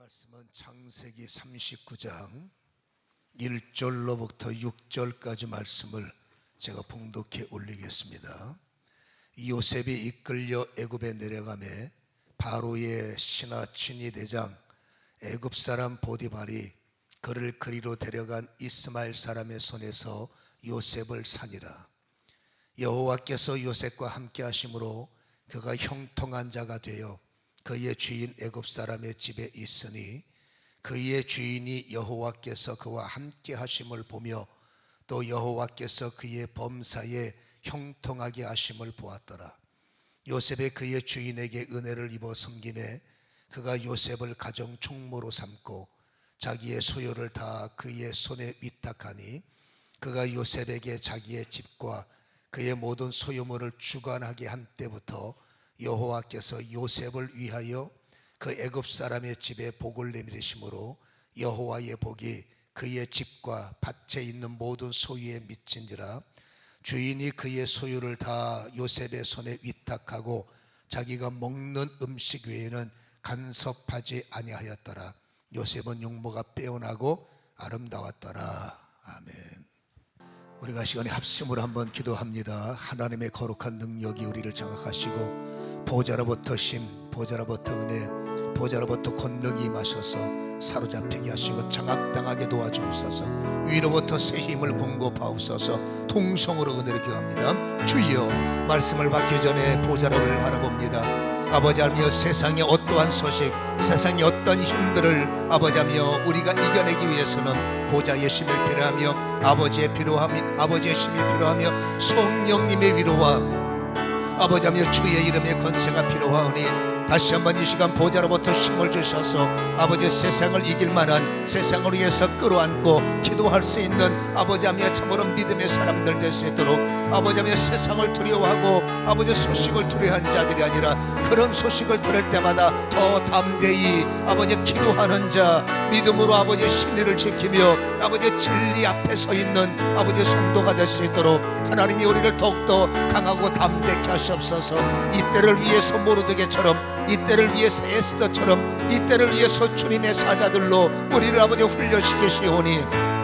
말씀은 창세기 39장 1절로부터 6절까지 말씀을 제가 봉독해 올리겠습니다. 요셉이 이끌려 애굽에 내려가매 바로의 신하 친위 대장 애굽 사람 보디발이 그를 그리로 데려간 이스마엘 사람의 손에서 요셉을 산이라. 여호와께서 요셉과 함께 하심으로 그가 형통한 자가 되어 그의 주인 애굽 사람의 집에 있으니 그의 주인이 여호와께서 그와 함께 하심을 보며 또 여호와께서 그의 범사에 형통하게 하심을 보았더라. 요셉이 그의 주인에게 은혜를 입어 섬김에 그가 요셉을 가정 총무로 삼고 자기의 소유를 다 그의 손에 위탁하니 그가 요셉에게 자기의 집과 그의 모든 소유물을 주관하게 한 때부터 여호와께서 요셉을 위하여 그 애굽 사람의 집에 복을 내미리심으로 여호와의 복이 그의 집과 밭에 있는 모든 소유에 미친지라. 주인이 그의 소유를 다 요셉의 손에 위탁하고 자기가 먹는 음식 외에는 간섭하지 아니하였더라. 요셉은 용모가 빼어나고 아름다웠더라. 아멘. 우리가 시간에 합심으로 한번 기도합니다. 하나님의 거룩한 능력이 우리를 장악하시고 보좌로부터 심, 보좌로부터 은혜, 보좌로부터 권능이 임하셔서 사로잡히게 하시고 장악당하게 도와주옵소서. 위로부터 새 힘을 공급하옵소서. 통성으로 은혜를 기도합니다. 주여, 말씀을 받기 전에 보좌로를 바라봅니다. 아버지 하며 세상의 어떠한 소식, 세상의 어떤 힘들을 아버지 하며 우리가 이겨내기 위해서는 보좌의 힘이 필요하며 아버지의 힘이 필요하며 성령님의 위로와 아버지 하며 주의 이름의 권세가 필요하오니 다시 한번 이 시간 보좌로부터 힘을 주셔서 아버지 세상을 이길 만한, 세상을 위해서 끌어안고 기도할 수 있는 아버지 하며 참으로 믿음의 사람들 될 수 있도록 아버지 하며 세상을 두려워하고 아버지 소식을 두려워하는 자들이 아니라 그런 소식을 들을 때마다 더 담대히 아버지 기도하는 자, 믿음으로 아버지 신의를 지키며 아버지 진리 앞에 서 있는 아버지 성도가 될 수 있도록 하나님이 우리를 더욱더 강하고 담대케 하시옵소서. 이때를 위해서 모르드게처럼, 이때를 위해서 에스더처럼, 이때를 위해서 주님의 사자들로 우리를 아버지 훈련시키시오니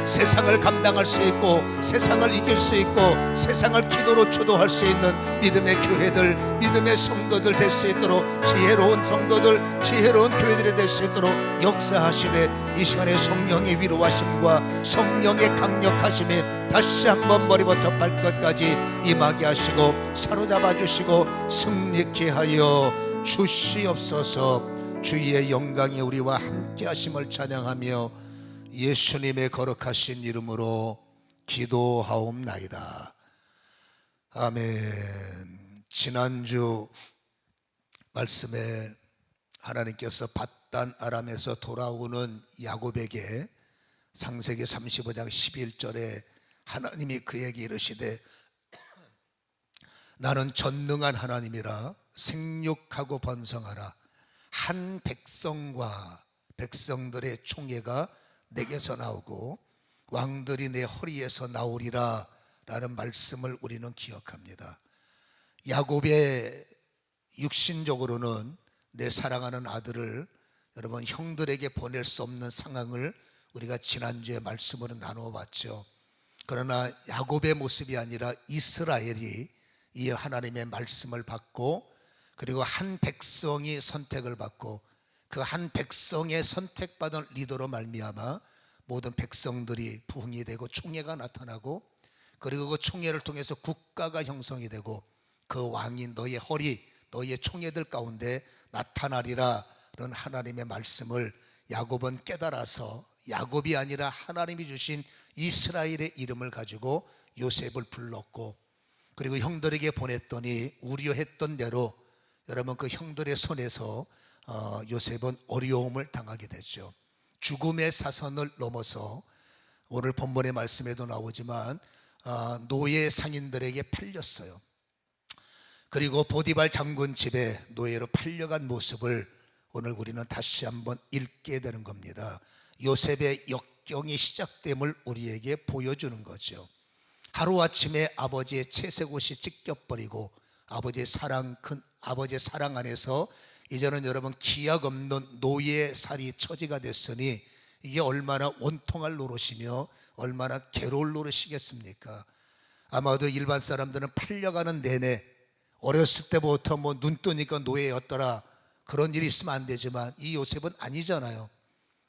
세상을 감당할 수 있고 세상을 이길 수 있고 세상을 기도로 주도할 수 있는 믿음의 교회들, 믿음의 성도들 될 수 있도록 지혜로운 성도들, 지혜로운 교회들이 될 수 있도록 역사하시되 이 시간에 성령의 위로하심과 성령의 강력하심이 다시 한번 머리부터 발끝까지 임하게 하시고 사로잡아 주시고 승리케 하여 주시옵소서. 주의 영광이 우리와 함께 하심을 찬양하며 예수님의 거룩하신 이름으로 기도하옵나이다. 아멘. 지난주 말씀에 하나님께서 밧단 아람에서 돌아오는 야곱에게 창세기 35장 11절에 하나님이 그에게 이르시되 나는 전능한 하나님이라 생육하고 번성하라. 한 백성과 백성들의 총회가 내게서 나오고 왕들이 내 허리에서 나오리라 라는 말씀을 우리는 기억합니다. 야곱의 육신적으로는 내 사랑하는 아들을 여러분 형들에게 보낼 수 없는 상황을 우리가 지난주에 말씀으로 나누어 봤죠. 그러나 야곱의 모습이 아니라 이스라엘이 이 하나님의 말씀을 받고 그리고 한 백성이 선택을 받고 그 한 백성의 선택받은 리더로 말미암아 모든 백성들이 부흥이 되고 총회가 나타나고 그리고 그 총회를 통해서 국가가 형성이 되고 그 왕이 너의 허리, 너의 총회들 가운데 나타나리라 라는 하나님의 말씀을 야곱은 깨달아서 야곱이 아니라 하나님이 주신 이스라엘의 이름을 가지고 요셉을 불렀고 그리고 형들에게 보냈더니 우려했던 대로 여러분 그 형들의 손에서 요셉은 어려움을 당하게 됐죠. 죽음의 사선을 넘어서 오늘 본문의 말씀에도 나오지만 노예 상인들에게 팔렸어요. 그리고 보디발 장군 집에 노예로 팔려간 모습을 오늘 우리는 다시 한번 읽게 되는 겁니다. 요셉의 역경이 시작됨을 우리에게 보여주는 거죠. 하루아침에 아버지의 채색옷이 찢겨버리고 아버지의 사랑 안에서 이제는 여러분 기약 없는 노예살이 처지가 됐으니 이게 얼마나 원통할 노릇이며 얼마나 괴로울 노릇이겠습니까? 아마도 일반 사람들은 팔려가는 내내 어렸을 때부터 뭐 눈 뜨니까 노예였더라 그런 일이 있으면 안 되지만 이 요셉은 아니잖아요.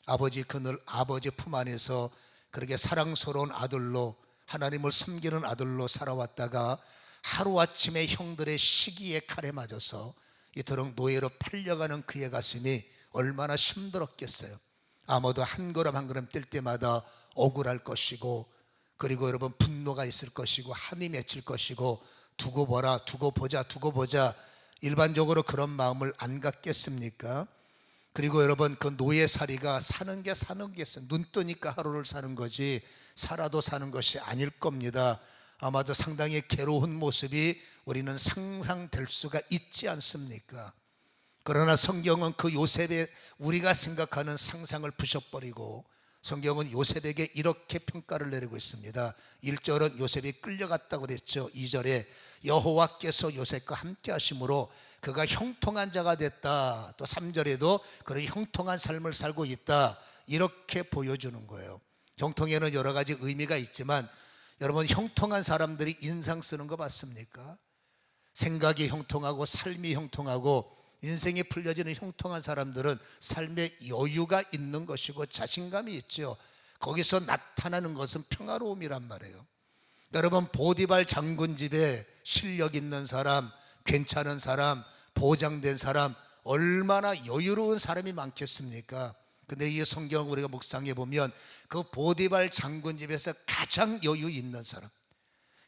아버지 그늘 아버지 품 안에서 그렇게 사랑스러운 아들로 하나님을 섬기는 아들로 살아왔다가 하루아침에 형들의 시기의 칼에 맞아서 이토록 노예로 팔려가는 그의 가슴이 얼마나 힘들었겠어요. 아마도 한 걸음 한 걸음 뛸 때마다 억울할 것이고, 그리고 여러분 분노가 있을 것이고, 한이 맺힐 것이고, 두고 보라 두고 보자 일반적으로 그런 마음을 안 갖겠습니까? 그리고 여러분 그 노예살이가 사는 게 사는겠어요. 눈 뜨니까 하루를 사는 거지 살아도 사는 것이 아닐 겁니다. 아마도 상당히 괴로운 모습이 우리는 상상될 수가 있지 않습니까? 그러나 성경은 그 요셉의 우리가 생각하는 상상을 부셔버리고 성경은 요셉에게 이렇게 평가를 내리고 있습니다. 1절은 요셉이 끌려갔다고 그랬죠. 2절에 여호와께서 요셉과 함께 하심으로 그가 형통한 자가 됐다. 또 3절에도 그런 형통한 삶을 살고 있다, 이렇게 보여주는 거예요. 형통에는 여러 가지 의미가 있지만 여러분 형통한 사람들이 인상 쓰는 거 맞습니까? 생각이 형통하고 삶이 형통하고 인생이 풀려지는 형통한 사람들은 삶에 여유가 있는 것이고 자신감이 있죠. 거기서 나타나는 것은 평화로움이란 말이에요. 여러분 보디발 장군 집에 실력 있는 사람, 괜찮은 사람, 보장된 사람, 얼마나 여유로운 사람이 많겠습니까? 근데 이 성경 우리가 묵상해 보면 그 보디발 장군 집에서 가장 여유 있는 사람,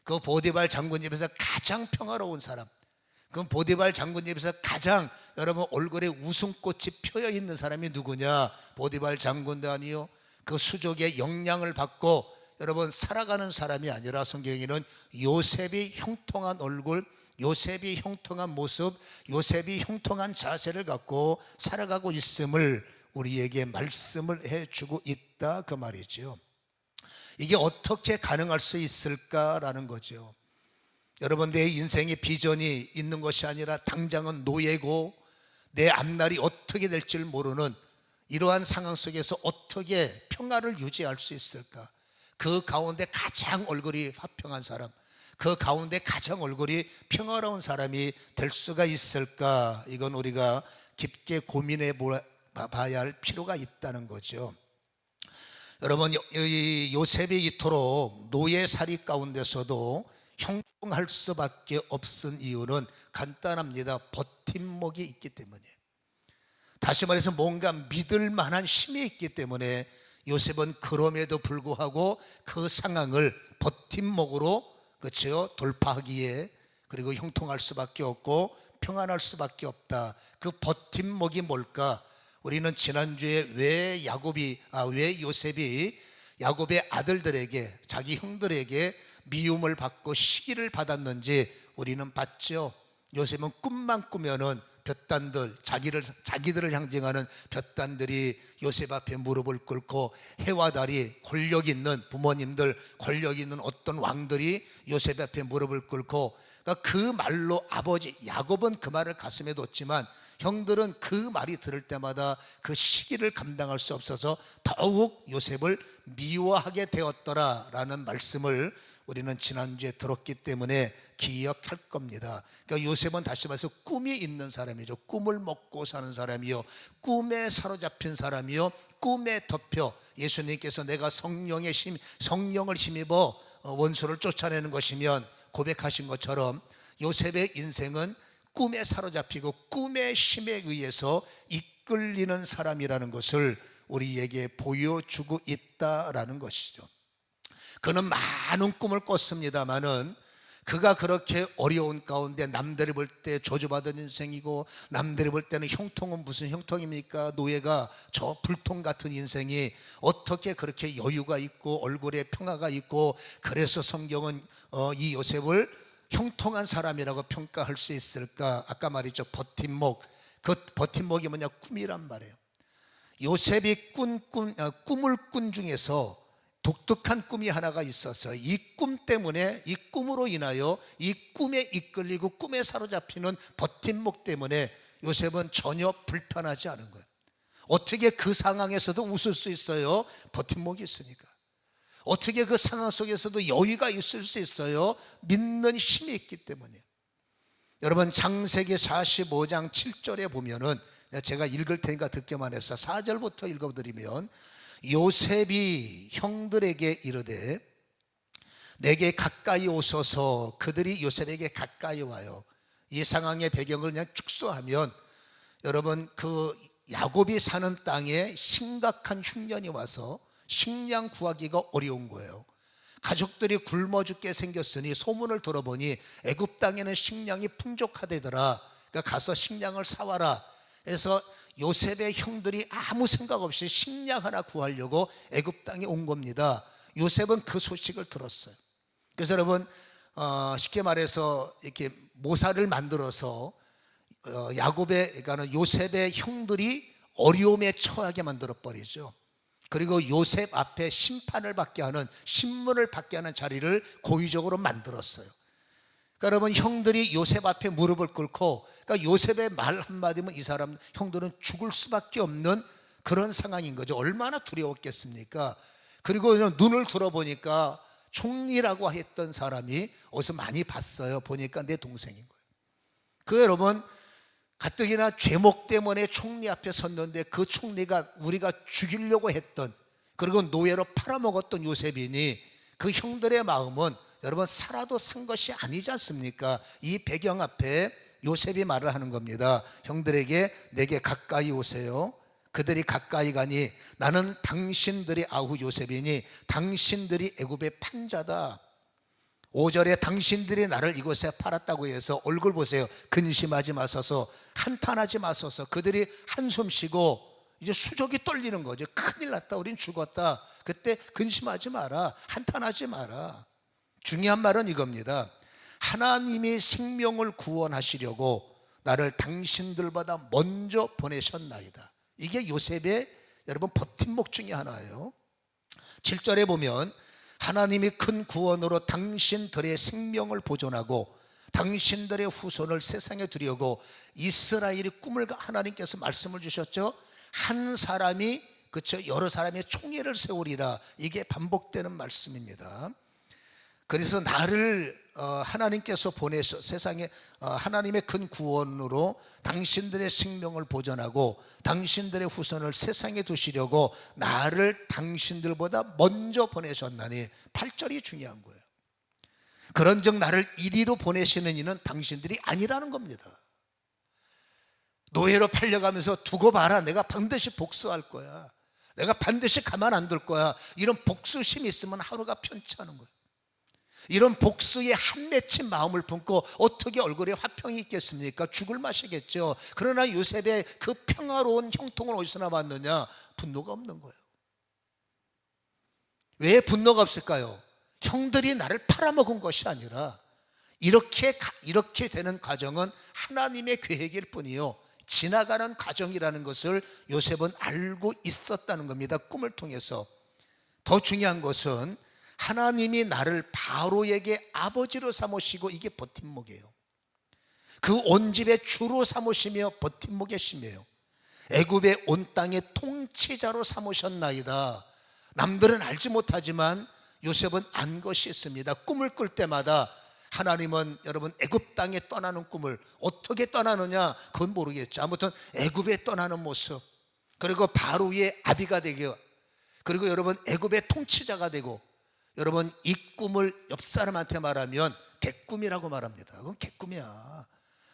그 보디발 장군 집에서 가장 평화로운 사람, 그 보디발 장군 집에서 가장 여러분 얼굴에 웃음꽃이 펴여 있는 사람이 누구냐? 보디발 장군도 아니요, 그 수족의 영향을 받고 여러분 살아가는 사람이 아니라 성경에는 요셉이 형통한 얼굴, 요셉이 형통한 모습, 요셉이 형통한 자세를 갖고 살아가고 있음을 우리에게 말씀을 해주고 있다, 그 말이죠. 이게 어떻게 가능할 수 있을까라는 거죠. 여러분 내 인생에 비전이 있는 것이 아니라 당장은 노예고 내 앞날이 어떻게 될지 모르는 이러한 상황 속에서 어떻게 평화를 유지할 수 있을까? 그 가운데 가장 얼굴이 화평한 사람, 그 가운데 가장 얼굴이 평화로운 사람이 될 수가 있을까? 이건 우리가 깊게 고민해 봐야 할 필요가 있다는 거죠. 여러분 요셉이 이토록 노예살이 가운데서도 형통할 수밖에 없은 이유는 간단합니다. 버팀목이 있기 때문이에요. 다시 말해서 뭔가 믿을 만한 힘이 있기 때문에 요셉은 그럼에도 불구하고 그 상황을 버팀목으로 그렇죠 돌파하기에, 그리고 형통할 수밖에 없고 평안할 수밖에 없다. 그 버팀목이 뭘까? 우리는 지난주에 왜 요셉이 야곱의 아들들에게, 자기 형들에게 미움을 받고 시기를 받았는지 우리는 봤죠. 요셉은 꿈만 꾸면은 볕단들, 자기들을 상징하는 볕단들이 요셉 앞에 무릎을 꿇고 해와 달이 권력 있는 부모님들, 권력 있는 어떤 왕들이 요셉 앞에 무릎을 꿇고, 그러니까 그 말로 아버지 야곱은 그 말을 가슴에 뒀지만 형들은 그 말이 들을 때마다 그 시기를 감당할 수 없어서 더욱 요셉을 미워하게 되었더라라는 말씀을 우리는 지난주에 들었기 때문에 기억할 겁니다. 그러니까 요셉은 다시 말해서 꿈이 있는 사람이죠. 꿈을 먹고 사는 사람이요, 꿈에 사로잡힌 사람이요, 꿈에 덮여 예수님께서 내가 성령을 힘입어 원수를 쫓아내는 것이면 고백하신 것처럼 요셉의 인생은 꿈에 사로잡히고 꿈의 힘에 의해서 이끌리는 사람이라는 것을 우리에게 보여주고 있다라는 것이죠. 그는 많은 꿈을 꿨습니다마는 그가 그렇게 어려운 가운데 남들이 볼 때 저주받은 인생이고 남들이 볼 때는 형통은 무슨 형통입니까? 노예가 저 불통 같은 인생이 어떻게 그렇게 여유가 있고 얼굴에 평화가 있고, 그래서 성경은 이 요셉을 형통한 사람이라고 평가할 수 있을까? 아까 말했죠, 버팀목. 그 버팀목이 뭐냐? 꿈이란 말이에요. 요셉이 꿈을 꾼 중에서 독특한 꿈이 하나가 있었어요. 이 꿈 때문에, 이 꿈으로 인하여 이 꿈에 이끌리고 꿈에 사로잡히는 버팀목 때문에 요셉은 전혀 불편하지 않은 거예요. 어떻게 그 상황에서도 웃을 수 있어요? 버팀목이 있으니까. 어떻게 그 상황 속에서도 여유가 있을 수 있어요? 믿는 힘이 있기 때문이에요. 여러분, 창세기 45장 7절에 보면은, 제가 읽을 테니까 듣기만 해서 4절부터 읽어드리면, 요셉이 형들에게 이르되 내게 가까이 오소서. 그들이 요셉에게 가까이 와요. 이 상황의 배경을 그냥 축소하면, 여러분, 그 야곱이 사는 땅에 심각한 흉년이 와서 식량 구하기가 어려운 거예요. 가족들이 굶어 죽게 생겼으니 소문을 들어보니 애굽 땅에는 식량이 풍족하대더라. 그러니까 가서 식량을 사와라. 그래서 요셉의 형들이 아무 생각 없이 식량 하나 구하려고 애굽 땅에 온 겁니다. 요셉은 그 소식을 들었어요. 그래서 여러분, 쉽게 말해서 이렇게 모사를 만들어서 야곱의, 그러니까 요셉의 형들이 어려움에 처하게 만들어 버리죠. 그리고 요셉 앞에 심판을 받게 하는, 신문을 받게 하는 자리를 고의적으로 만들었어요. 그러니까 여러분, 형들이 요셉 앞에 무릎을 꿇고, 그러니까 요셉의 말 한마디면 이 사람 형들은 죽을 수밖에 없는 그런 상황인 거죠. 얼마나 두려웠겠습니까? 그리고 눈을 들어보니까 총리라고 했던 사람이 어디서 많이 봤어요. 보니까 내 동생인 거예요. 그 여러분, 가뜩이나 죄목 때문에 총리 앞에 섰는데 그 총리가 우리가 죽이려고 했던, 그리고 노예로 팔아먹었던 요셉이니 그 형들의 마음은 여러분 살아도 산 것이 아니지 않습니까? 이 배경 앞에 요셉이 말을 하는 겁니다. 형들에게 내게 가까이 오세요. 그들이 가까이 가니 나는 당신들이, 아후 요셉이니 당신들이 애굽의 판자다. 5절에 당신들이 나를 이곳에 팔았다고 해서 얼굴 보세요. 근심하지 마소서, 한탄하지 마소서. 그들이 한숨 쉬고 이제 수족이 떨리는 거죠. 큰일 났다, 우린 죽었다. 그때 근심하지 마라, 한탄하지 마라. 중요한 말은 이겁니다. 하나님이 생명을 구원하시려고 나를 당신들보다 먼저 보내셨나이다. 이게 요셉의 여러분 버팀목 중에 하나예요. 7절에 보면 하나님이 큰 구원으로 당신들의 생명을 보존하고 당신들의 후손을 세상에 두려고 이스라엘이 꿈을, 하나님께서 말씀을 주셨죠. 한 사람이, 그렇죠, 여러 사람의 총회를 세우리라. 이게 반복되는 말씀입니다. 그래서 나를 하나님께서 보내서 세상에 하나님의 큰 구원으로 당신들의 생명을 보존하고 당신들의 후손을 세상에 두시려고 나를 당신들보다 먼저 보내셨나니, 8절이 중요한 거예요. 그런즉 나를 이리로 보내시는 이는 당신들이 아니라는 겁니다. 노예로 팔려가면서 두고 봐라, 내가 반드시 복수할 거야, 내가 반드시 가만 안 둘 거야, 이런 복수심이 있으면 하루가 편치 않은 거예요. 이런 복수에 한 맺힌 마음을 품고 어떻게 얼굴에 화평이 있겠습니까? 죽을 맛이겠죠. 그러나 요셉의 그 평화로운 형통은 어디서 나왔느냐? 분노가 없는 거예요. 왜 분노가 없을까요? 형들이 나를 팔아먹은 것이 아니라 이렇게 되는 과정은 하나님의 계획일 뿐이요, 지나가는 과정이라는 것을 요셉은 알고 있었다는 겁니다. 꿈을 통해서. 더 중요한 것은 하나님이 나를 바로에게 아버지로 삼으시고, 이게 버팀목이에요. 그 온 집의 주로 삼으시며 버팀목의 심이에요. 애굽의 온 땅의 통치자로 삼으셨나이다. 남들은 알지 못하지만 요셉은 안 것이 있습니다. 꿈을 꿀 때마다 하나님은 여러분 애굽 땅에 떠나는 꿈을 어떻게 떠나느냐 그건 모르겠죠. 아무튼 애굽에 떠나는 모습, 그리고 바로의 아비가 되고, 그리고 여러분 애굽의 통치자가 되고, 여러분 이 꿈을 옆 사람한테 말하면 개꿈이라고 말합니다. 그건 개꿈이야.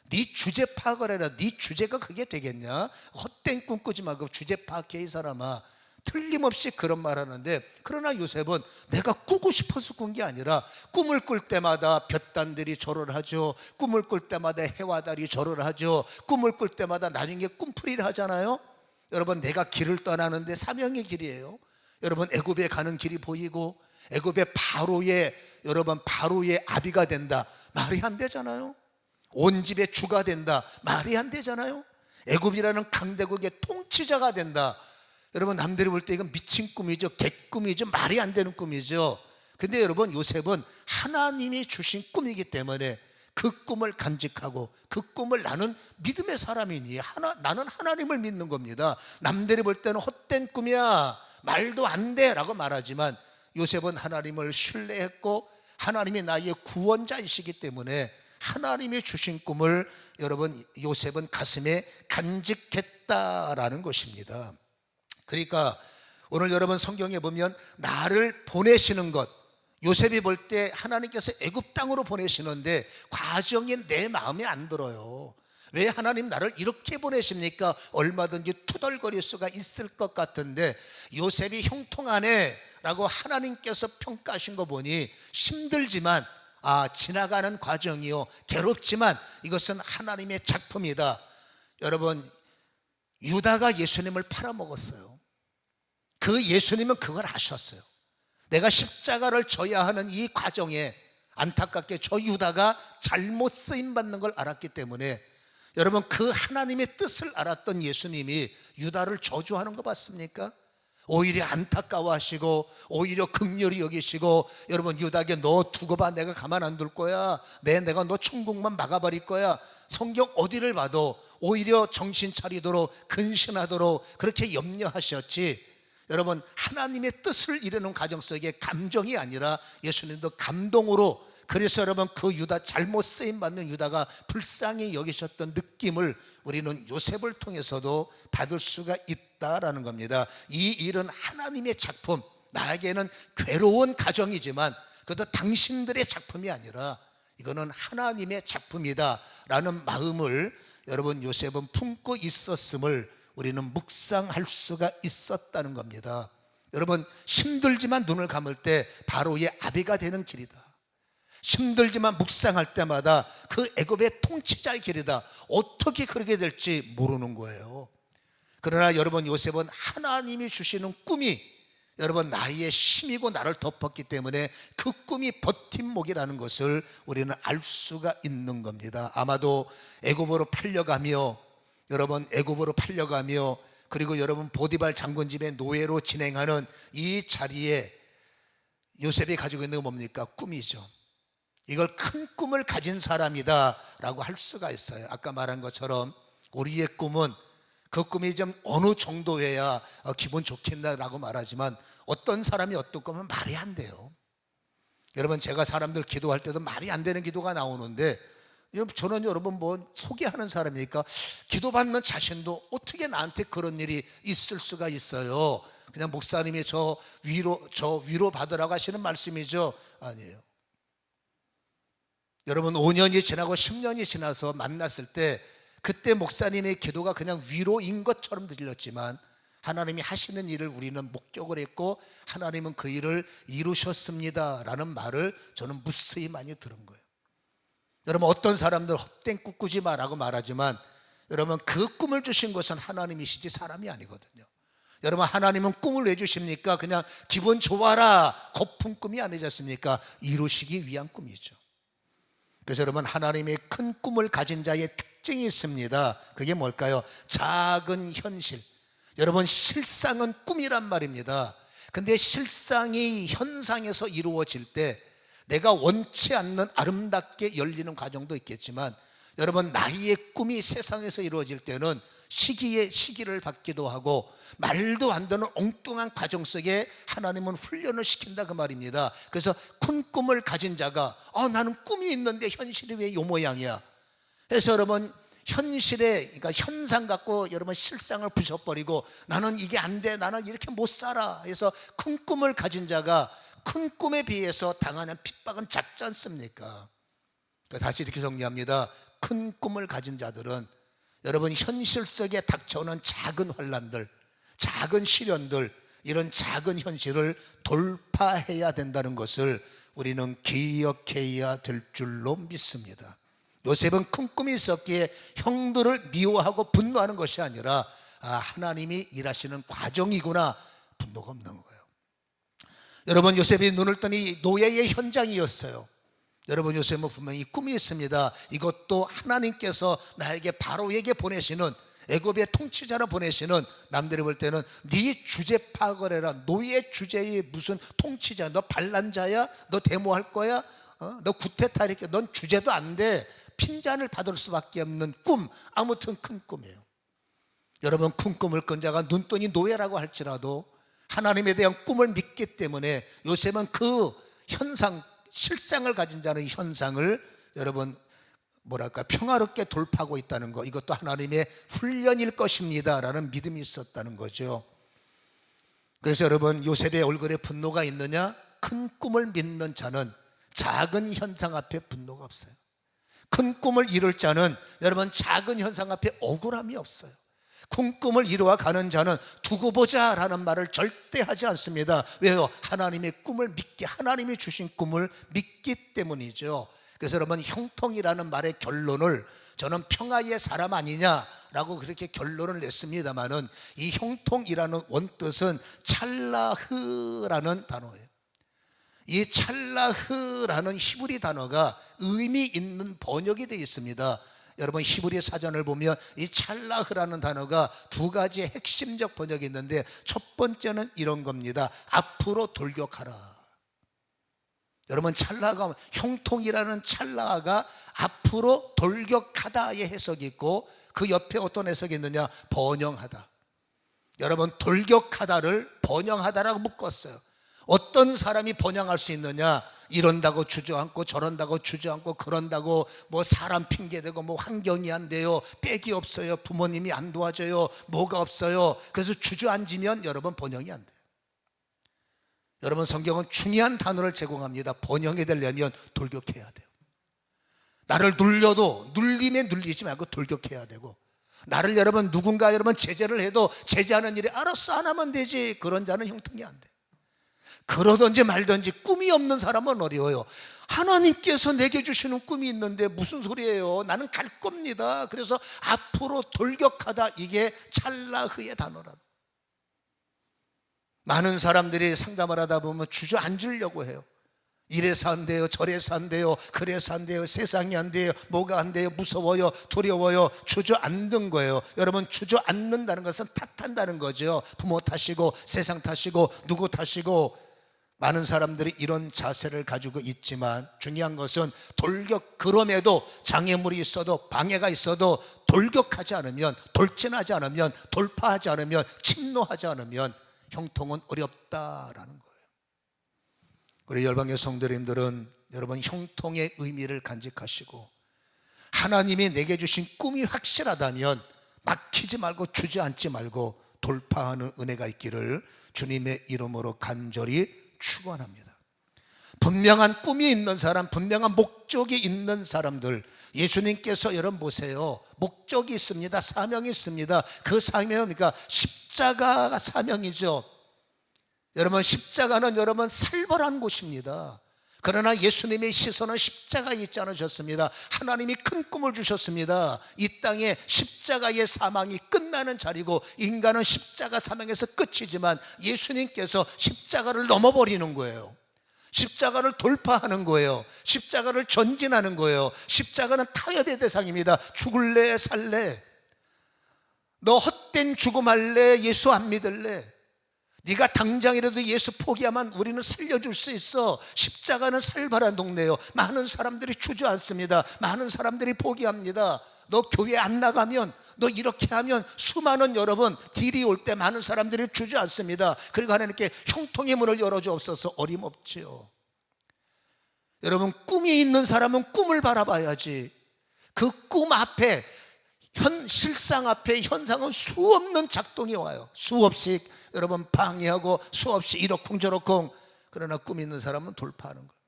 네 주제 파악을 해라. 네 주제가 그게 되겠냐? 헛된 꿈 꾸지 말고 주제 파악해, 이 사람아. 틀림없이 그런 말 하는데, 그러나 요셉은 내가 꾸고 싶어서 꾼 게 아니라 꿈을 꿀 때마다 볕단들이 절을 하죠. 꿈을 꿀 때마다 해와 달이 절을 하죠. 꿈을 꿀 때마다 나중에 꿈풀이를 하잖아요. 여러분 내가 길을 떠나는데 사명의 길이에요. 여러분 애굽에 가는 길이 보이고 애굽의 바로의, 여러분 바로의 아비가 된다, 말이 안 되잖아요. 온 집의 주가 된다, 말이 안 되잖아요. 애굽이라는 강대국의 통치자가 된다. 여러분 남들이 볼 때 이건 미친 꿈이죠, 개꿈이죠, 말이 안 되는 꿈이죠. 근데 여러분 요셉은 하나님이 주신 꿈이기 때문에 그 꿈을 간직하고 그 꿈을 나는 믿음의 사람이니 나는 하나님을 믿는 겁니다. 남들이 볼 때는 헛된 꿈이야, 말도 안 돼 라고 말하지만 요셉은 하나님을 신뢰했고 하나님이 나의 구원자이시기 때문에 하나님이 주신 꿈을 여러분 요셉은 가슴에 간직했다라는 것입니다. 그러니까 오늘 여러분 성경에 보면 나를 보내시는 것, 요셉이 볼 때 하나님께서 애굽 땅으로 보내시는데 과정이 내 마음에 안 들어요. 왜 하나님 나를 이렇게 보내십니까? 얼마든지 투덜거릴 수가 있을 것 같은데 요셉이 형통하네 라고 하나님께서 평가하신 거 보니 힘들지만 지나가는 과정이요, 괴롭지만 이것은 하나님의 작품이다. 여러분, 유다가 예수님을 팔아먹었어요. 그 예수님은 그걸 아셨어요. 내가 십자가를 져야 하는 이 과정에 안타깝게 저 유다가 잘못 쓰임받는 걸 알았기 때문에 여러분, 그 하나님의 뜻을 알았던 예수님이 유다를 저주하는 거 봤습니까? 오히려 안타까워하시고 오히려 긍휼히 여기시고, 여러분 유다에게 너 두고 봐, 내가 가만 안 둘 거야, 내가 너 천국만 막아버릴 거야. 성경 어디를 봐도 오히려 정신 차리도록 근신하도록 그렇게 염려하셨지. 여러분, 하나님의 뜻을 이루는 과정 속에 감정이 아니라 예수님도 감동으로, 그래서 여러분 그 유다, 잘못 쓰임받는 유다가 불쌍히 여기셨던 느낌을 우리는 요셉을 통해서도 받을 수가 있다라는 겁니다. 이 일은 하나님의 작품, 나에게는 괴로운 과정이지만 그것도 당신들의 작품이 아니라 이거는 하나님의 작품이다 라는 마음을 여러분 요셉은 품고 있었음을 우리는 묵상할 수가 있었다는 겁니다. 여러분, 힘들지만 눈을 감을 때 바로의 아비가 되는 길이다. 힘들지만 묵상할 때마다 그 애굽의 통치자의 길이다. 어떻게 그렇게 될지 모르는 거예요. 그러나 여러분, 요셉은 하나님이 주시는 꿈이 여러분 나의 힘이고 나를 덮었기 때문에 그 꿈이 버팀목이라는 것을 우리는 알 수가 있는 겁니다. 아마도 애굽으로 팔려가며, 여러분 애굽으로 팔려가며, 그리고 여러분 보디발 장군 집의 노예로 진행하는 이 자리에 요셉이 가지고 있는 건 뭡니까? 꿈이죠. 이걸 큰 꿈을 가진 사람이다 라고 할 수가 있어요. 아까 말한 것처럼 우리의 꿈은 그 꿈이 좀 어느 정도여야 기분 좋겠나라고 말하지만 어떤 사람이 어떤 꿈은 말이 안 돼요. 여러분, 제가 사람들 기도할 때도 말이 안 되는 기도가 나오는데, 저는 여러분 뭐 소개하는 사람이니까 기도받는 자신도 어떻게 나한테 그런 일이 있을 수가 있어요. 그냥 목사님이 저 위로 받으라고 하시는 말씀이죠? 아니에요. 여러분, 5년이 지나고 10년이 지나서 만났을 때 그때 목사님의 기도가 그냥 위로인 것처럼 들렸지만 하나님이 하시는 일을 우리는 목격을 했고 하나님은 그 일을 이루셨습니다 라는 말을 저는 무수히 많이 들은 거예요. 여러분, 어떤 사람들 헛된 꿈 꾸지 마라고 말하지만 여러분, 그 꿈을 주신 것은 하나님이시지 사람이 아니거든요. 여러분, 하나님은 꿈을 왜 주십니까? 그냥 기분 좋아라 고픈 꿈이 아니지 않습니까? 이루시기 위한 꿈이죠. 그래서 여러분, 하나님의 큰 꿈을 가진 자의 특징이 있습니다. 그게 뭘까요? 작은 현실. 여러분, 실상은 꿈이란 말입니다. 근데 실상이 현상에서 이루어질 때 내가 원치 않는 아름답게 열리는 과정도 있겠지만 여러분, 나의 꿈이 세상에서 이루어질 때는 시기를 받기도 하고 말도 안 되는 엉뚱한 과정 속에 하나님은 훈련을 시킨다 그 말입니다. 그래서 큰 꿈을 가진 자가 나는 꿈이 있는데 현실이 왜 이 모양이야. 그래서 여러분, 현실에, 그러니까 현상 갖고 여러분 실상을 부셔버리고 나는 이게 안 돼, 나는 이렇게 못 살아 해서 큰 꿈을 가진 자가 큰 꿈에 비해서 당하는 핍박은 작지 않습니까? 다시 이렇게 정리합니다. 큰 꿈을 가진 자들은 여러분, 현실 속에 닥쳐오는 작은 환난들, 작은 시련들, 이런 작은 현실을 돌파해야 된다는 것을 우리는 기억해야 될 줄로 믿습니다. 요셉은 큰 꿈이 있었기에 형들을 미워하고 분노하는 것이 아니라 하나님이 일하시는 과정이구나, 분노가 없는 거예요. 여러분, 요셉이 눈을 뜨니 노예의 현장이었어요. 여러분, 요셉은 분명히 꿈이 있습니다. 이것도 하나님께서 나에게 바로에게 보내시는, 애굽의 통치자로 보내시는, 남들이 볼 때는 네 주제 파악을 해라, 노예 주제의 무슨 통치자, 너 반란자야, 너 데모할 거야, 너 구테타 이렇게 넌 주제도 안 돼. 핀잔을 받을 수밖에 없는 꿈, 아무튼 큰 꿈이에요. 여러분, 큰 꿈을 꾼 자가 눈떠니 노예라고 할지라도 하나님에 대한 꿈을 믿기 때문에 요셉은 그 현상, 실상을 가진 자는 현상을 여러분 평화롭게 돌파하고 있다는 거, 이것도 하나님의 훈련일 것입니다 라는 믿음이 있었다는 거죠. 그래서 여러분, 요셉의 얼굴에 분노가 있느냐? 큰 꿈을 믿는 자는 작은 현상 앞에 분노가 없어요. 큰 꿈을 이룰 자는 여러분 작은 현상 앞에 억울함이 없어요. 큰 꿈을 이루어 가는 자는 두고 보자 라는 말을 절대 하지 않습니다. 왜요? 하나님의 꿈을 믿기, 하나님이 주신 꿈을 믿기 때문이죠. 그래서 여러분, 형통이라는 말의 결론을 저는 평화의 사람 아니냐라고 그렇게 결론을 냈습니다마는, 이 형통이라는 원뜻은 찰라흐라는 단어예요. 이 찰라흐라는 히브리 단어가 의미 있는 번역이 되어 있습니다. 여러분, 히브리 사전을 보면 이 찰라흐라는 단어가 두 가지의 핵심적 번역이 있는데, 첫 번째는 이런 겁니다. 앞으로 돌격하라. 여러분, 찰라가, 형통이라는 찰라가 앞으로 돌격하다의 해석이 있고, 그 옆에 어떤 해석이 있느냐? 번영하다. 여러분, 돌격하다를 번영하다라고 묶었어요. 어떤 사람이 번영할 수 있느냐? 이런다고 주저앉고 저런다고 주저앉고 그런다고 사람 핑계대고 환경이 안 돼요, 빽이 없어요, 부모님이 안 도와줘요, 뭐가 없어요. 그래서 주저앉으면 여러분 번영이 안 돼요. 여러분, 성경은 중요한 단어를 제공합니다. 번영이 되려면 돌격해야 돼요. 나를 눌려도 눌림에 눌리지 말고 돌격해야 되고, 나를 여러분 누군가 여러분 제재를 해도 제재하는 일에 알았어 안 하면 되지, 그런 자는 형통이 안 돼. 그러든지 말든지 꿈이 없는 사람은 어려워요. 하나님께서 내게 주시는 꿈이 있는데 무슨 소리예요? 나는 갈 겁니다. 그래서 앞으로 돌격하다, 이게 찰라흐의 단어라는. 많은 사람들이 상담을 하다 보면 주저앉으려고 해요. 이래서 안 돼요, 저래서 안 돼요, 그래서 안 돼요, 세상이 안 돼요, 뭐가 안 돼요, 무서워요, 두려워요. 주저앉는 거예요. 여러분, 주저앉는다는 것은 탓한다는 거죠. 부모 탓이고 세상 탓이고 누구 탓이고. 많은 사람들이 이런 자세를 가지고 있지만, 중요한 것은 그럼에도 장애물이 있어도 방해가 있어도 돌격하지 않으면, 돌진하지 않으면, 돌파하지 않으면, 침노하지 않으면 형통은 어렵다라는 거예요. 우리 열방의 성도님들은 여러분, 형통의 의미를 간직하시고, 하나님이 내게 주신 꿈이 확실하다면 막히지 말고 주저앉지 말고 돌파하는 은혜가 있기를 주님의 이름으로 간절히 축원합니다. 분명한 꿈이 있는 사람, 분명한 목적이 있는 사람들, 예수님께서 여러분 보세요, 목적이 있습니다. 사명이 있습니다. 그 사명이 뭡니까? 십자가가 사명이죠. 여러분, 십자가는 여러분 살벌한 곳입니다. 그러나 예수님의 시선은 십자가에 있지 않으셨습니다. 하나님이 큰 꿈을 주셨습니다. 이 땅에 십자가의 사망이 끝나는 자리고, 인간은 십자가 사망에서 끝이지만 예수님께서 십자가를 넘어버리는 거예요. 십자가를 돌파하는 거예요. 십자가를 전진하는 거예요. 십자가는 타협의 대상입니다. 죽을래 살래? 너 헛된 죽음할래? 예수 안 믿을래? 네가 당장이라도 예수 포기하면 우리는 살려줄 수 있어. 십자가는 살벌한 동네예요. 많은 사람들이 주저앉습니다. 많은 사람들이 포기합니다. 너 교회 안 나가면, 너 이렇게 하면, 수많은 여러분 딜이 올 때 많은 사람들이 주저앉습니다. 그리고 하나님께 형통의 문을 열어주옵소서. 어림없지요. 여러분, 꿈이 있는 사람은 꿈을 바라봐야지. 그 꿈 앞에, 실상 앞에 현상은 수없는 작동이 와요. 수없이 여러분 방해하고 수없이 이러쿵저러쿵. 그러나 꿈 있는 사람은 돌파하는 거예요.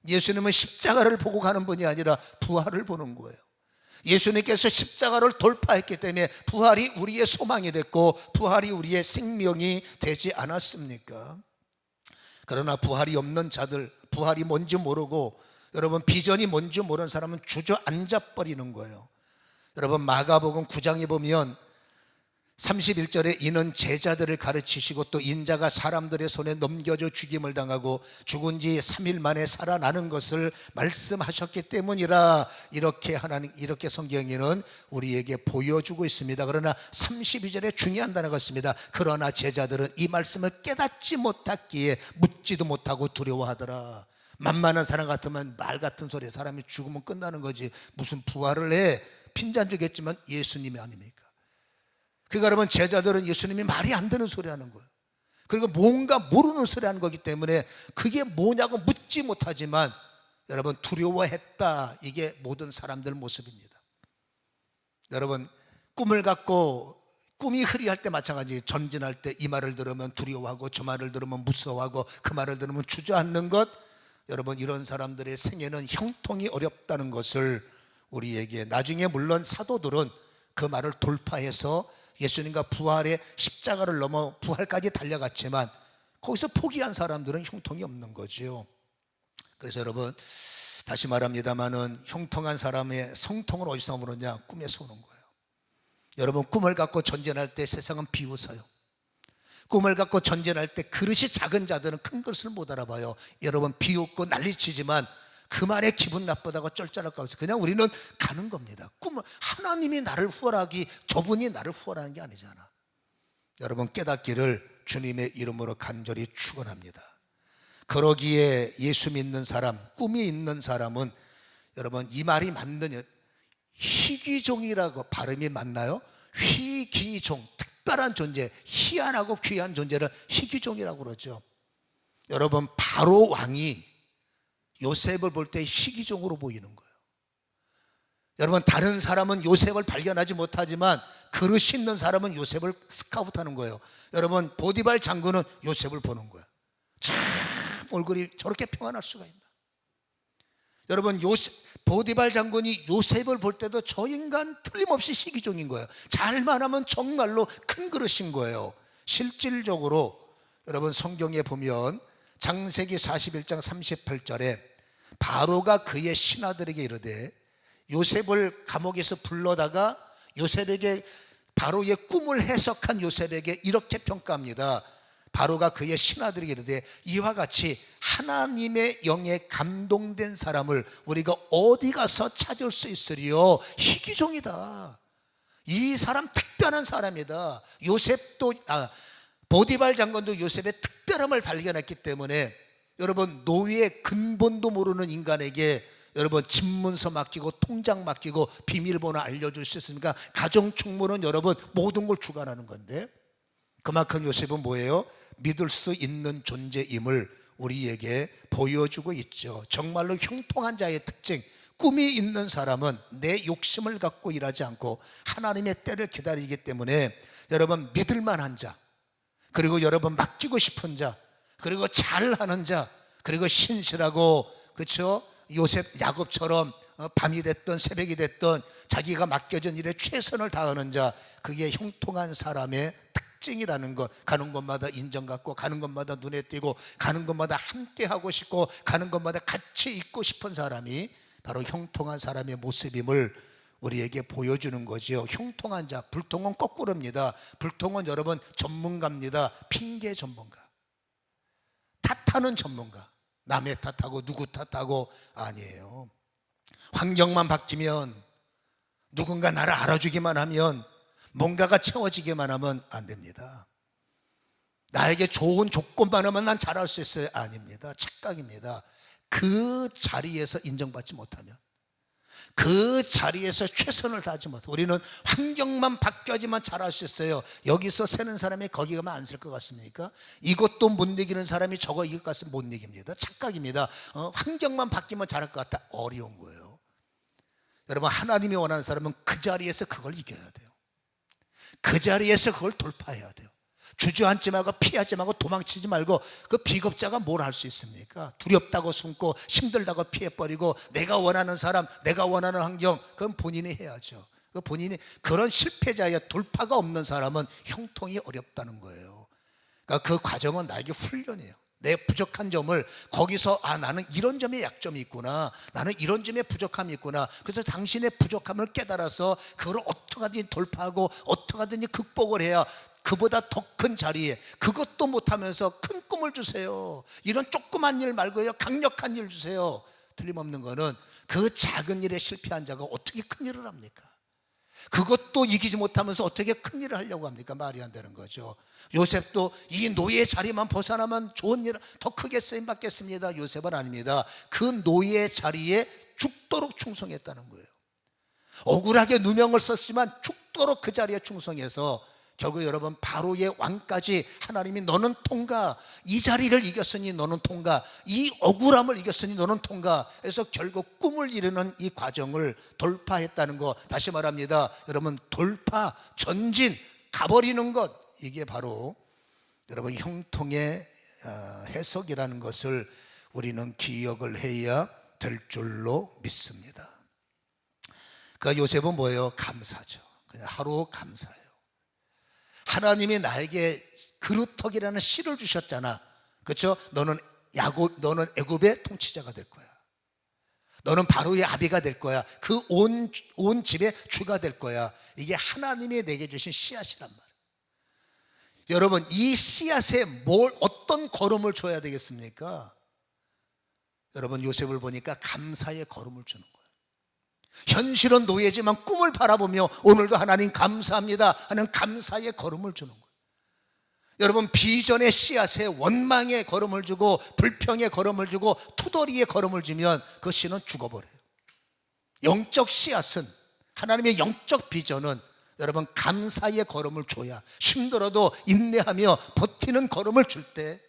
예수님은 십자가를 보고 가는 분이 아니라 부활을 보는 거예요. 예수님께서 십자가를 돌파했기 때문에 부활이 우리의 소망이 됐고, 부활이 우리의 생명이 되지 않았습니까? 그러나 부활이 없는 자들, 부활이 뭔지 모르고 여러분 비전이 뭔지 모르는 사람은 주저앉아 버리는 거예요. 여러분, 마가복음 9장에 보면 31절에 이는 제자들을 가르치시고 또 인자가 사람들의 손에 넘겨져 죽임을 당하고 죽은 지 3일 만에 살아나는 것을 말씀하셨기 때문이라. 이렇게 성경에는 우리에게 보여주고 있습니다. 그러나 32절에 중요한 단어가 있습니다. 그러나 제자들은 이 말씀을 깨닫지 못했기에 묻지도 못하고 두려워하더라. 만만한 사람 같으면 말 같은 소리에 사람이 죽으면 끝나는 거지 무슨 부활을 해. 핀잔주겠지만 예수님이 아닙니까? 그러니까 여러분, 제자들은 예수님이 말이 안 되는 소리 하는 거예요. 그리고 뭔가 모르는 소리 하는 거기 때문에 그게 뭐냐고 묻지 못하지만 여러분, 두려워했다. 이게 모든 사람들 모습입니다. 여러분, 꿈을 갖고 꿈이 흐리할 때 마찬가지. 전진할 때 이 말을 들으면 두려워하고 저 말을 들으면 무서워하고 그 말을 들으면 주저앉는 것, 여러분, 이런 사람들의 생애는 형통이 어렵다는 것을 우리에게, 나중에 물론 사도들은 그 말을 돌파해서 예수님과 부활의 십자가를 넘어 부활까지 달려갔지만 거기서 포기한 사람들은 형통이 없는 거죠. 그래서 여러분, 다시 말합니다마는 형통한 사람의 성통을 어디서 오느냐? 꿈에서 오는 거예요. 여러분, 꿈을 갖고 전진할 때 세상은 비웃어요. 꿈을 갖고 전진할 때 그릇이 작은 자들은 큰 그릇을 못 알아봐요. 여러분, 비웃고 난리치지만 그 말에 기분 나쁘다고 쩔쩔할까 해서 그냥 우리는 가는 겁니다. 꿈을, 하나님이 나를 후원하기, 저분이 나를 후원하는 게 아니잖아. 여러분, 깨닫기를 주님의 이름으로 간절히 축원합니다. 그러기에 예수 믿는 사람, 꿈이 있는 사람은 여러분, 이 말이 맞느냐? 희귀종이라고 발음이 맞나요? 희귀종, 특별한 존재, 희한하고 귀한 존재를 희귀종이라고 그러죠. 여러분, 바로 왕이 요셉을 볼 때 희귀종으로 보이는 거예요. 여러분, 다른 사람은 요셉을 발견하지 못하지만 그릇 있는 사람은 요셉을 스카우트하는 거예요. 여러분, 보디발 장군은 요셉을 보는 거예요. 참 얼굴이 저렇게 평안할 수가 있나. 여러분, 보디발 장군이 요셉을 볼 때도 저 인간 틀림없이 희귀종인 거예요. 잘만 하면 정말로 큰 그릇인 거예요. 실질적으로 여러분, 성경에 보면 창세기 41장 38절에 바로가 그의 신하들에게 이르되, 요셉을 감옥에서 불러다가 요셉에게, 바로의 꿈을 해석한 요셉에게 이렇게 평가합니다. 바로가 그의 신하들에게 이르되, 이와 같이 하나님의 영에 감동된 사람을 우리가 어디 가서 찾을 수 있으리요? 희귀종이다. 이 사람 특별한 사람이다. 요셉도 보디발 장군도 요셉의 특별함을 발견했기 때문에 여러분, 노예의 근본도 모르는 인간에게 여러분, 집문서 맡기고 통장 맡기고 비밀번호 알려줄 수 있으니까 가정총무는 여러분 모든 걸 주관하는 건데, 그만큼 요셉은 뭐예요? 믿을 수 있는 존재임을 우리에게 보여주고 있죠. 정말로 형통한 자의 특징, 꿈이 있는 사람은 내 욕심을 갖고 일하지 않고 하나님의 때를 기다리기 때문에 여러분, 믿을 만한 자, 그리고 여러분 맡기고 싶은 자, 그리고 잘하는 자, 그리고 신실하고, 그렇죠? 요셉, 야곱처럼 밤이 됐든 새벽이 됐든 자기가 맡겨진 일에 최선을 다하는 자, 그게 형통한 사람의 특징이라는 것. 가는 곳마다 인정받고, 가는 곳마다 눈에 띄고, 가는 곳마다 함께 하고 싶고, 가는 곳마다 같이 있고 싶은 사람이 바로 형통한 사람의 모습임을 우리에게 보여주는 거지요. 형통한 자, 불통은 거꾸로입니다. 불통은 여러분 전문가입니다. 핑계 전문가, 탓하는 전문가. 남의 탓하고 누구 탓하고 아니에요. 환경만 바뀌면, 누군가 나를 알아주기만 하면, 뭔가가 채워지기만 하면 안 됩니다. 나에게 좋은 조건만 하면 난 잘할 수 있어요. 아닙니다. 착각입니다. 그 자리에서 인정받지 못하면, 그 자리에서 최선을 다하지 못하고, 우리는 환경만 바뀌어지만 잘할 수 있어요. 여기서 새는 사람이 거기 가면 안 셀 것 같습니까? 이것도 못 이기는 사람이 저거 이길 것 같으면 못 이깁니다. 착각입니다. 환경만 바뀌면 잘할 것 같다. 어려운 거예요. 여러분, 하나님이 원하는 사람은 그 자리에서 그걸 이겨야 돼요. 그 자리에서 그걸 돌파해야 돼요. 주저앉지 말고, 피하지 말고, 도망치지 말고. 그 비겁자가 뭘 할 수 있습니까? 두렵다고 숨고, 힘들다고 피해버리고, 내가 원하는 사람, 내가 원하는 환경, 그건 본인이 해야죠. 그 본인이, 그런 실패자의 돌파가 없는 사람은 형통이 어렵다는 거예요. 그러니까 그 과정은 나에게 훈련이에요. 내 부족한 점을 거기서, 나는 이런 점에 약점이 있구나, 나는 이런 점에 부족함이 있구나. 그래서 당신의 부족함을 깨달아서 그걸 어떻게 하든지 돌파하고 어떻게 하든지 극복을 해야 그보다 더 큰 자리에, 그것도 못하면서 큰 꿈을 주세요. 이런 조그만 일 말고요, 강력한 일 주세요. 틀림없는 거는 그 작은 일에 실패한 자가 어떻게 큰 일을 합니까? 그것도 이기지 못하면서 어떻게 큰일을 하려고 합니까? 말이 안 되는 거죠. 요셉도 이 노예 자리만 벗어나면 좋은 일 더 크게 쓰임받겠습니다. 요셉은 아닙니다. 그 노예 자리에 죽도록 충성했다는 거예요. 억울하게 누명을 썼지만 죽도록 그 자리에 충성해서 결국 여러분 바로의 왕까지 하나님이 너는 통과, 이 자리를 이겼으니 너는 통과, 이 억울함을 이겼으니 너는 통과 해서 결국 꿈을 이루는 이 과정을 돌파했다는 거. 다시 말합니다, 여러분, 돌파, 전진, 가버리는 것, 이게 바로 여러분 형통의 해석이라는 것을 우리는 기억을 해야 될 줄로 믿습니다. 그러니까 요셉은 뭐예요? 감사죠. 그냥 하루 감사해요. 하나님이 나에게 그루터기라는 씨를 주셨잖아. 그렇죠? 너는 애굽의 통치자가 될 거야. 너는 바로의 아비가 될 거야. 그 온 집의 주가 될 거야. 이게 하나님이 내게 주신 씨앗이란 말이에요. 여러분, 이 씨앗에 어떤 걸음을 줘야 되겠습니까? 여러분, 요셉을 보니까 감사의 걸음을 주는 거예요. 현실은 노예지만 꿈을 바라보며 오늘도 하나님 감사합니다 하는 감사의 걸음을 주는 거예요. 여러분, 비전의 씨앗에 원망의 걸음을 주고 불평의 걸음을 주고 투덜이의 걸음을 주면 그 씨는 죽어버려요. 영적 씨앗은, 하나님의 영적 비전은 여러분 감사의 걸음을 줘야, 힘들어도 인내하며 버티는 걸음을 줄 때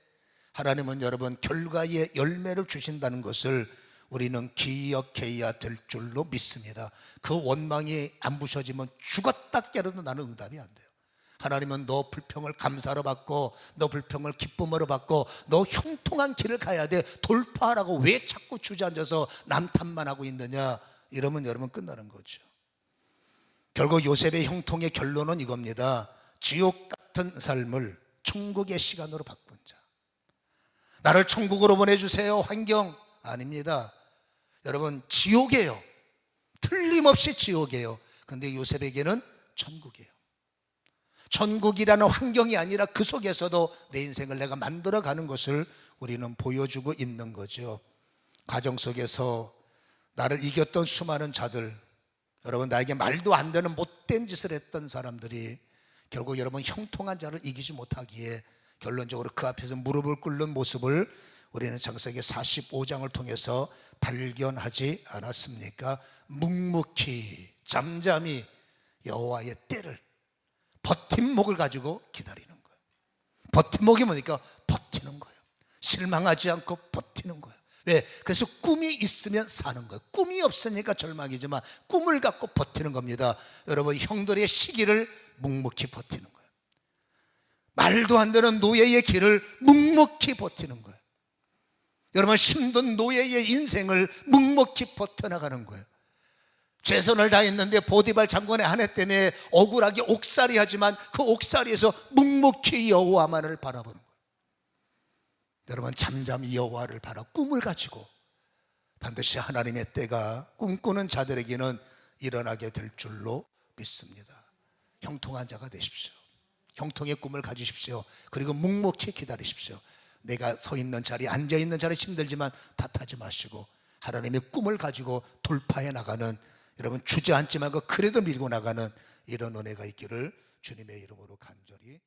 하나님은 여러분 결과의 열매를 주신다는 것을 우리는 기억해야 될 줄로 믿습니다. 그 원망이 안 부셔지면 죽었다 깨어도 나는 응답이 안 돼요. 하나님은 너 불평을 감사로 받고 너 불평을 기쁨으로 받고 너 형통한 길을 가야 돼, 돌파하라고 왜 자꾸 주저앉아서 남탓만 하고 있느냐, 이러면 여러분 끝나는 거죠. 결국 요셉의 형통의 결론은 이겁니다. 지옥 같은 삶을 천국의 시간으로 바꾼 자. 나를 천국으로 보내주세요 환경 아닙니다. 여러분, 지옥이에요. 틀림없이 지옥이에요. 근데 요셉에게는 천국이에요. 천국이라는 환경이 아니라 그 속에서도 내 인생을 내가 만들어가는 것을 우리는 보여주고 있는 거죠. 가정 속에서 나를 이겼던 수많은 자들, 여러분 나에게 말도 안 되는 못된 짓을 했던 사람들이 결국 여러분 형통한 자를 이기지 못하기에 결론적으로 그 앞에서 무릎을 꿇는 모습을 우리는 창세기 45장을 통해서 발견하지 않았습니까? 묵묵히 잠잠히 여호와의 때를, 버팀목을 가지고 기다리는 거예요. 버팀목이 뭐니까 버티는 거예요. 실망하지 않고 버티는 거예요. 왜? 그래서 꿈이 있으면 사는 거예요. 꿈이 없으니까 절망이지만 꿈을 갖고 버티는 겁니다. 여러분, 형들의 시기를 묵묵히 버티는 거예요. 말도 안 되는 노예의 길을 묵묵히 버티는 거예요. 여러분, 힘든 노예의 인생을 묵묵히 버텨나가는 거예요. 최선을 다했는데 보디발 장관의 아내 때문에 억울하게 옥살이 하지만 그 옥살이에서 묵묵히 여호와만을 바라보는 거예요. 여러분, 잠잠히 여호와를 바라 꿈을 가지고 반드시 하나님의 때가 꿈꾸는 자들에게는 일어나게 될 줄로 믿습니다. 형통한 자가 되십시오. 형통의 꿈을 가지십시오. 그리고 묵묵히 기다리십시오. 내가 서 있는 자리, 앉아 있는 자리 힘들지만 탓하지 마시고 하나님의 꿈을 가지고 돌파해 나가는, 여러분 주저앉지 말고 그래도 밀고 나가는 이런 은혜가 있기를 주님의 이름으로 간절히